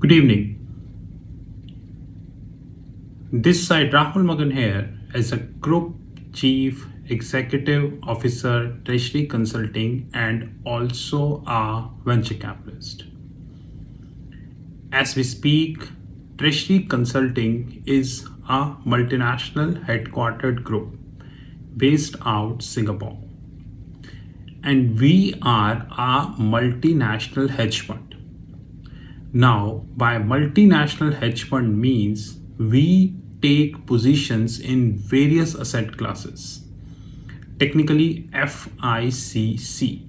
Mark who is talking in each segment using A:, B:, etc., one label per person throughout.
A: Good evening. This side Rahul Magan here as a Group Chief Executive Officer, Treasury Consulting, and also a venture capitalist. As we speak, Treasury Consulting is a multinational headquartered group based out Singapore. And we are a multinational hedge fund. Now, by multinational hedge fund means we take positions in various asset classes, technically FICC,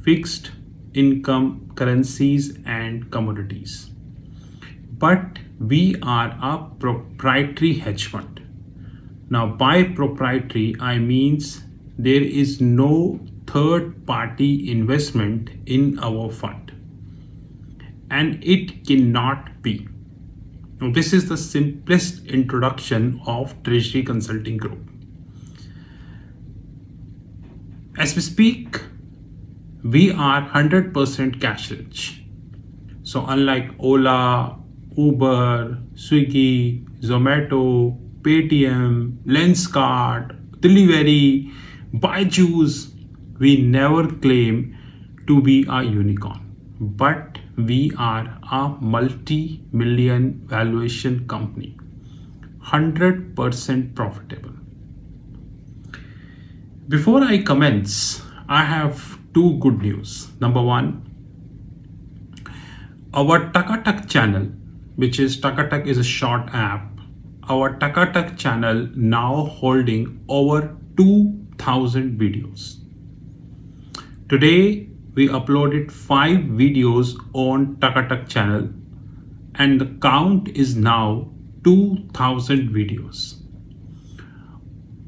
A: fixed income currencies and commodities. But we are a proprietary hedge fund. Now, by proprietary, I means there is no third party investment in our fund. And it cannot be. Now, this is the simplest introduction of Treasury Consulting Group. As we speak, we are 100% cash rich. So unlike Ola, Uber, Swiggy, Zomato, Paytm, Lenskart, Delivery, Byju's, we never claim to be a unicorn. But we are a multi-million valuation company, 100% profitable. Before I commence, I have two good news. Number one, our Takatak channel, which is Takatak is a short app, our Takatak channel now holding over 2,000 videos. Today, we uploaded 5 videos on Takatak channel and the count is now 2,000 videos.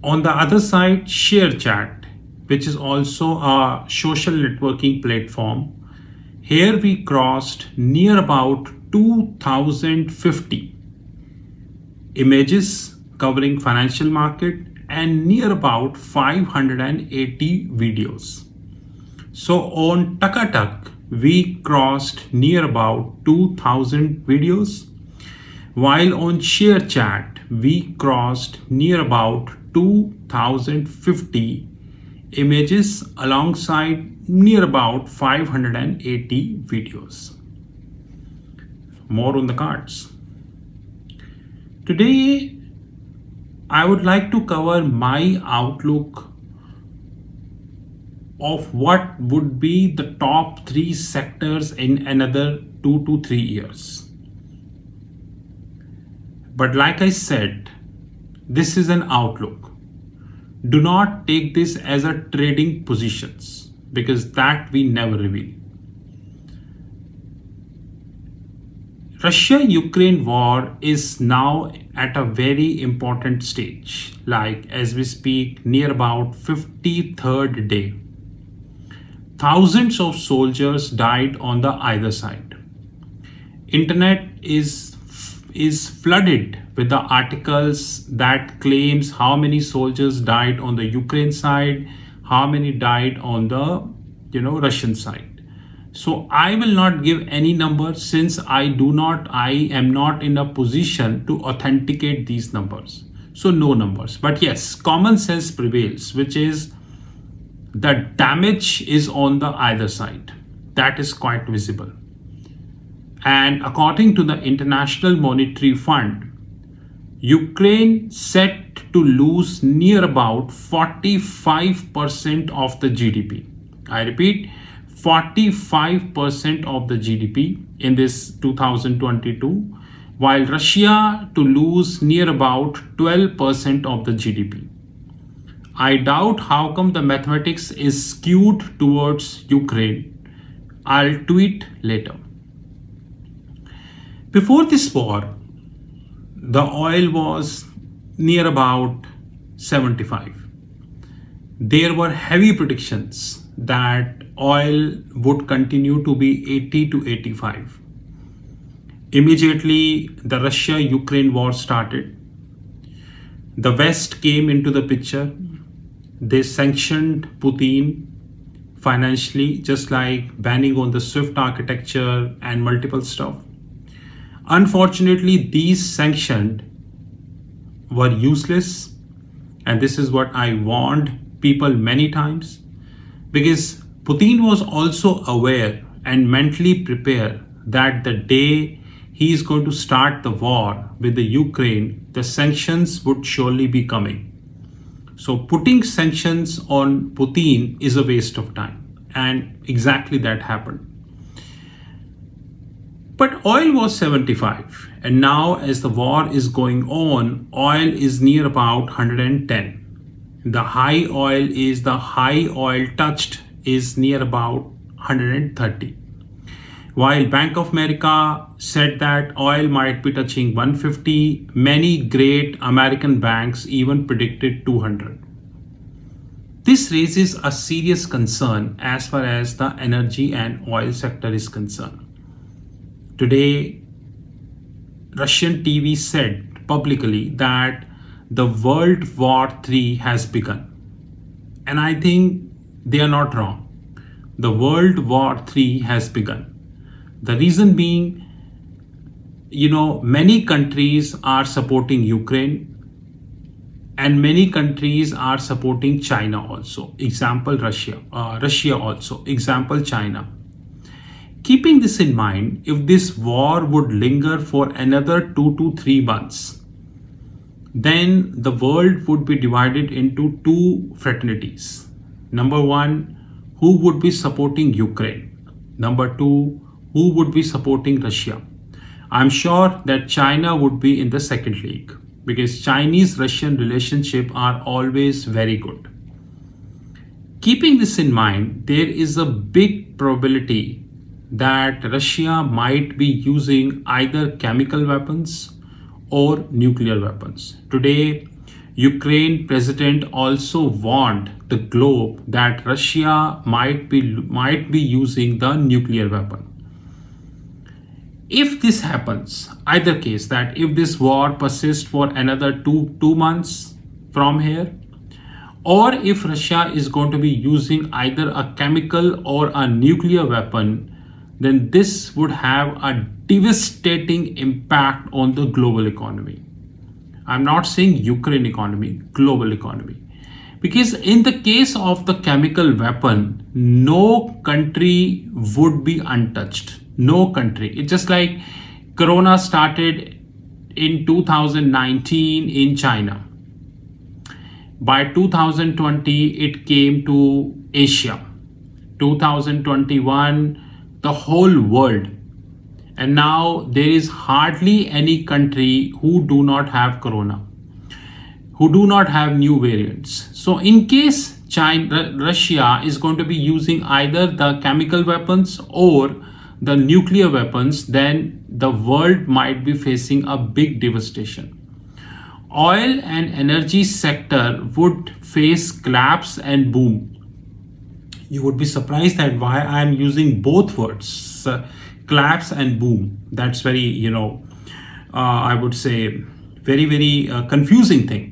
A: On the other side, ShareChat, which is also a social networking platform, here we crossed near about 2,050 images covering financial market and near about 580 videos. So on Takatak, we crossed near about 2,000 videos, while on ShareChat, we crossed near about 2,050 images alongside near about 580 videos. More on the cards. Today, I would like to cover my outlook of what would be the top 3 sectors in another 2 to 3 years. But like I said, this is an outlook. Do not take this as a trading positions because that we never reveal. Russia-Ukraine war is now at a very important stage, like as we speak, near about 53rd day. Thousands of soldiers died on the either side. Internet is flooded with the articles that claims how many soldiers died on the Ukraine side, how many died on the Russian side. So I will not give any number since I am not in a position to authenticate these numbers. So no numbers. But yes, common sense prevails, which is the damage is on the either side. That is quite visible. And according to the International Monetary Fund, Ukraine set to lose near about 45% of the GDP. I repeat, 45% of the GDP in this 2022, while Russia to lose near about 12% of the GDP. I doubt how come the mathematics is skewed towards Ukraine. I'll tweet later. Before this war, the oil was near about 75. There were heavy predictions that oil would continue to be 80 to 85. Immediately, the Russia-Ukraine war started. The West came into the picture. They sanctioned Putin financially, just like banning on the SWIFT architecture and multiple stuff. Unfortunately, these sanctions were useless, and this is what I warned people many times, because Putin was also aware and mentally prepared that the day he is going to start the war with the Ukraine, the sanctions would surely be coming. So putting sanctions on Putin is a waste of time. And exactly that happened. But oil was 75. And now, as the war is going on, oil is near about 110. The high oil touched is near about 130. While Bank of America said that oil might be touching 150, many great American banks even predicted 200. This raises a serious concern as far as the energy and oil sector is concerned. Today, Russian TV said publicly that the World War III has begun. And I think they are not wrong. The World War III has begun. The reason being, many countries are supporting Ukraine and many countries are supporting China also. Example, Russia. Russia also. Example, China. Keeping this in mind, if this war would linger for another 2 to 3 months, then the world would be divided into two fraternities. Number one, who would be supporting Ukraine? Number two, who would be supporting Russia? I'm sure that China would be in the second league because Chinese-Russian relationship are always very good. Keeping this in mind, there is a big probability that Russia might be using either chemical weapons or nuclear weapons. Today, Ukraine president also warned the globe that Russia might be using the nuclear weapon. If this happens, either case, that if this war persists for another two months from here, or if Russia is going to be using either a chemical or a nuclear weapon, then this would have a devastating impact on the global economy. I'm not saying Ukraine economy, global economy. Because in the case of the chemical weapon, no country would be untouched. No country. It's just like Corona started in 2019 in China. By 2020, it came to Asia. 2021, the whole world. And now there is hardly any country who do not have Corona, who do not have new variants. So in case Russia is going to be using either the chemical weapons or the nuclear weapons, then the world might be facing a big devastation. Oil and energy sector would face collapse and boom. You would be surprised that why I'm using both words, collapse and boom. That's very, I would say, very, very confusing thing.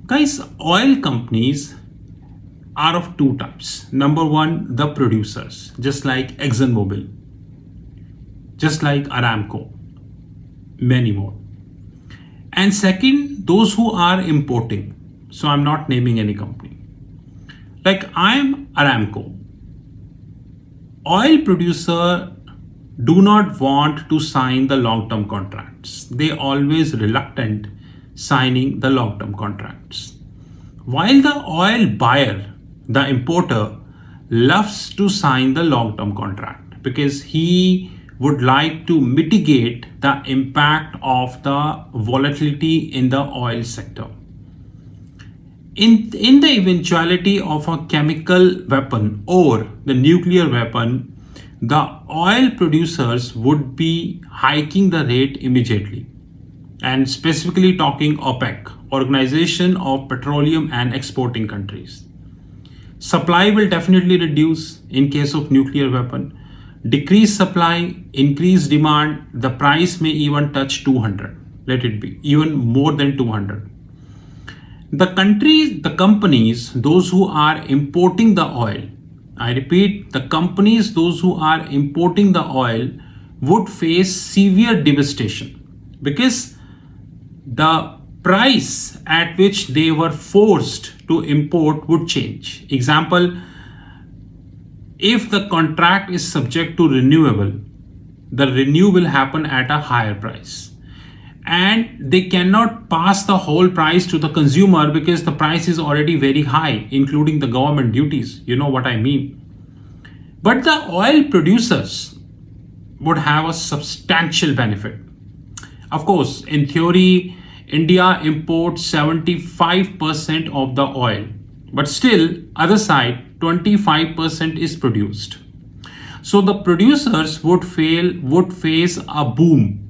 A: Guys, oil companies are of two types. Number one, the producers, just like ExxonMobil, just like Aramco, many more. And second, those who are importing. So I'm not naming any company. Like I'm Aramco. Oil producer do not want to sign the long-term contracts. They always reluctant signing the long-term contracts. While the oil buyer, the importer, loves to sign the long-term contract because he would like to mitigate the impact of the volatility in the oil sector. In the eventuality of a chemical weapon or the nuclear weapon, the oil producers would be hiking the rate immediately. And specifically talking OPEC, Organization of Petroleum and Exporting Countries. Supply will definitely reduce in case of nuclear weapon. Decrease supply, increase demand, the price may even touch 200. Let it be, even more than 200. The companies, those who are importing the oil, I repeat, the companies, those who are importing the oil would face severe devastation because the price at which they were forced to import would change. Example, if the contract is subject to renewable, the renew will happen at a higher price. And they cannot pass the whole price to the consumer because the price is already very high, including the government duties. You know what I mean? But the oil producers would have a substantial benefit. Of course, in theory, India imports 75% of the oil, but still, other side, 25% is produced. So the producers would face a boom.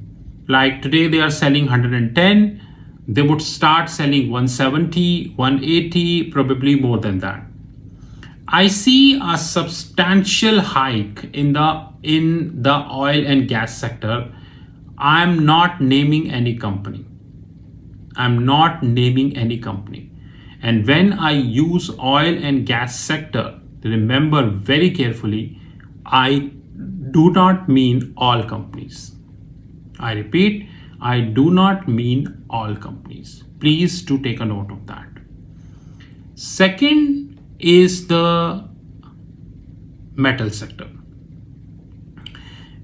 A: Like today they are selling 110, they would start selling 170, 180, probably more than that. I see a substantial hike in the oil and gas sector. I'm not naming any company. I'm not naming any company. And when I use oil and gas sector, remember very carefully, I do not mean all companies. I repeat, I do not mean all companies. Please do take a note of that. Second is the metal sector.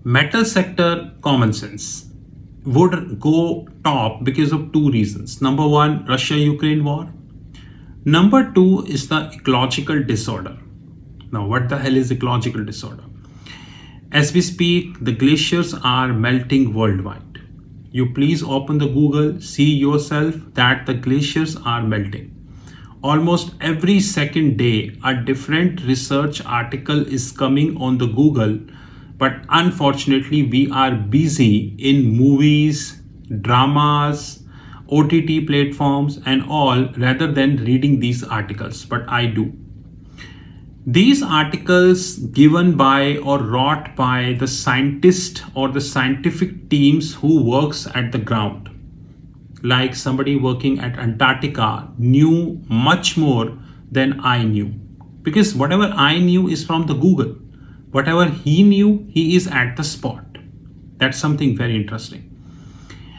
A: Metal sector, common sense, would go top because of two reasons. Number one, Russia-Ukraine war. Number two is the ecological disorder. Now, what the hell is ecological disorder? As we speak, the glaciers are melting worldwide. You please open the Google, see yourself that the glaciers are melting. Almost every second day, a different research article is coming on the Google, but unfortunately, we are busy in movies, dramas, OTT platforms, and all rather than reading these articles. But I do. These articles given by or wrought by the scientist or the scientific teams who works at the ground, like somebody working at Antarctica knew much more than I knew, because whatever I knew is from the Google. Whatever he knew, he is at the spot. That's something very interesting.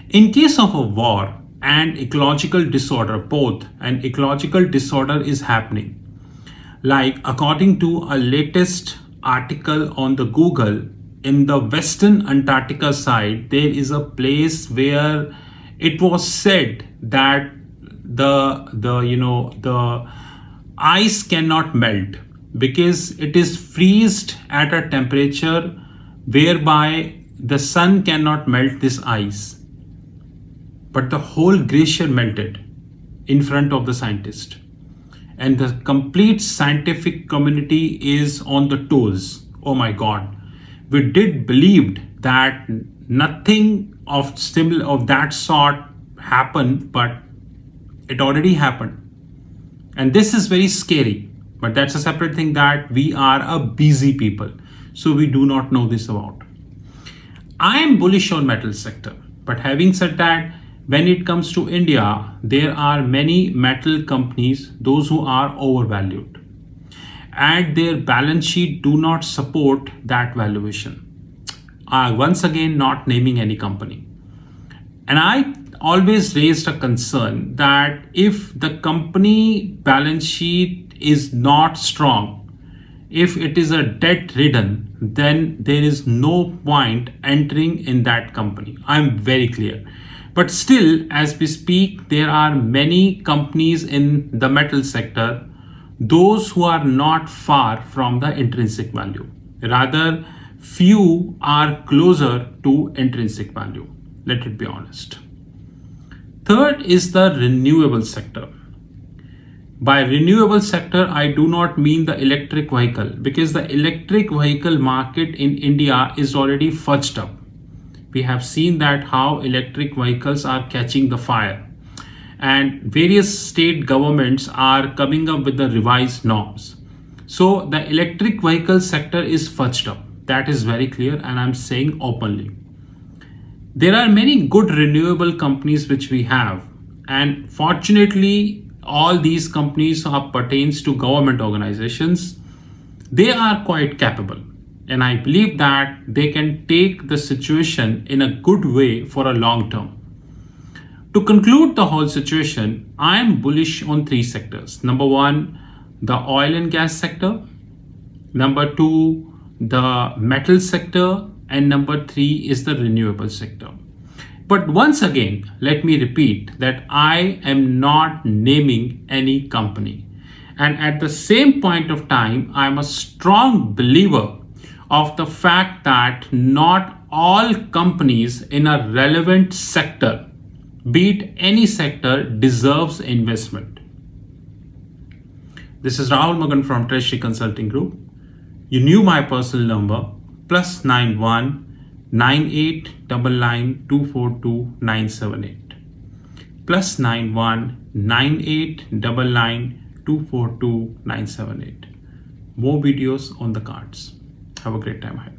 A: In case of a war and ecological disorder, both, an ecological disorder is happening. Like according to a latest article on the Google, in the western Antarctica side, there is a place where it was said that the ice cannot melt because it is freezed at a temperature whereby the sun cannot melt this ice. But the whole glacier melted in front of the scientist. And the complete scientific community is on the toes. Oh my God. We did believed that nothing of that sort happened, but it already happened. And this is very scary, but that's a separate thing that we are a busy people. So we do not know this about. I am bullish on metal sector, but having said that, when it comes to India, there are many metal companies, those who are overvalued, and their balance sheet do not support that valuation. Once again, not naming any company. And I always raised a concern that if the company balance sheet is not strong, if it is a debt ridden, then there is no point entering in that company. I'm very clear. But still, as we speak, there are many companies in the metal sector, those who are not far from the intrinsic value. Rather, few are closer to intrinsic value. Let it be honest. Third is the renewable sector. By renewable sector, I do not mean the electric vehicle, because the electric vehicle market in India is already fudged up. We have seen that how electric vehicles are catching the fire, and various state governments are coming up with the revised norms. So the electric vehicle sector is fudged up. That is very clear, and I'm saying openly. There are many good renewable companies which we have, and fortunately, all these companies are pertains to government organizations. They are quite capable. And I believe that they can take the situation in a good way for a long term. To conclude the whole situation, I am bullish on three sectors. Number one, the oil and gas sector. Number two, the metal sector. And number three is the renewable sector. But once again, let me repeat that I am not naming any company. And at the same point of time, I am a strong believer of the fact that not all companies in a relevant sector, be it any sector, deserves investment. This is Rahul Magan from Treasury Consulting Group. You knew my personal number, +91 9899 242 978. +91 9899 242 978. More videos on the cards. Have a great time ahead.